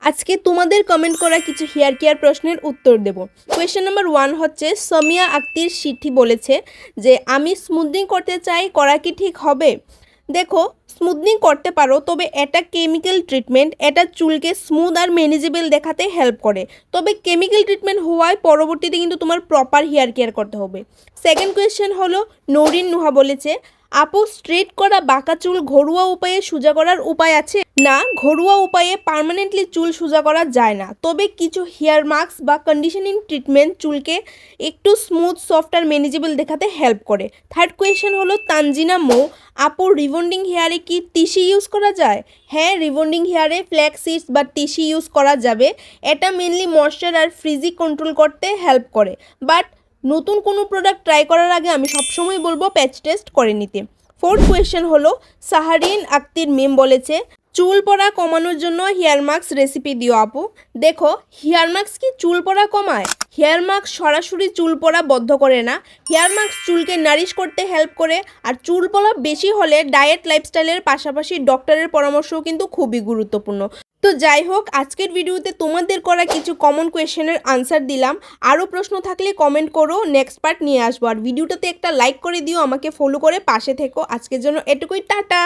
আজকে তোমাদের কমেন্ট করা কিছু হেয়ার কেয়ার প্রশ্নের উত্তর দেব। কোয়েশ্চেন নাম্বার 1 হচ্ছে সামিয়া আক্তার সিথি বলেছে যে আমি স্মুথনিং করতে চাই, করা কি ঠিক হবে? দেখো, স্মুথনিং করতে পারো, তবে এটা কেমিক্যাল ট্রিটমেন্ট, এটা চুলকে স্মুথ আর ম্যানেজেবল দেখাতে হেল্প করে। তবে কেমিক্যাল ট্রিটমেন্ট হওয়ায় পরবর্তীতে কিন্তু তোমার প্রপার হেয়ার কেয়ার করতে হবে। সেকেন্ড কোয়েশ্চেন হলো নৌরিন নুহা বলেছে, আপু স্ট্রেট করা বাঁকা চুল ঘরোয়া উপায়ে সোজা করার উপায় আছে? না, ঘরোয়া উপায়ে পার্মানেন্টলি চুল সোজা করা যায় না, তবে কিছু হেয়ার মাস্ক বা কন্ডিশনিং ট্রিটমেন্ট চুলকে একটু স্মুথ, সফট আর ম্যানেজেবল দেখাতে হেল্প করে। থার্ড কোয়েশ্চেন হলো তানজিনা মৌ, আপু রিবন্ডিং হেয়ারে কি টিস্যু ইউজ করা যায়? হ্যাঁ, রিবন্ডিং হেয়ারে ফ্ল্যাক্স সিডস বা টিস্যু ইউজ করা যাবে। এটা মেনলি ময়েশ্চার আর ফ্রিজি কন্ট্রোল করতে হেল্প করে। বাট নতুন কোনো প্রোডাক্ট ট্রাই করার আগে আমি সবসময় বলবো প্যাচ টেস্ট করে নিতে। ফোর্থ কোয়েশ্চেন হলো সাহারিন আক্তার মেম বলেছে, চুল পড়া কমানোর জন্য হেয়ার মাস্ক রেসিপি দিও আপু। দেখো, হেয়ার মাস্ক কি চুল পড়া কমায়? হেয়ার মাস্ক সরাসরি চুল পড়া বন্ধ করে না। হেয়ার মাস্ক চুলকে নারিশ করতে হেল্প করে। আর চুল পড়া বেশি হলে ডায়েট, লাইফস্টাইলের পাশাপাশি ডক্টরের পরামর্শও কিন্তু খুবই গুরুত্বপূর্ণ। তো যাই হোক, আজকের ভিডিওতে তোমাদের করা কিছু কমন কোয়েশ্চেনের আনসার দিলাম। আরও প্রশ্ন থাকলে কমেন্ট করো, নেক্সট পার্ট নিয়ে আসবো। আর ভিডিওটাতে একটা লাইক করে দিও, আমাকে ফলো করে পাশে থেকো। আজকের জন্য এটুকুই, টাটা।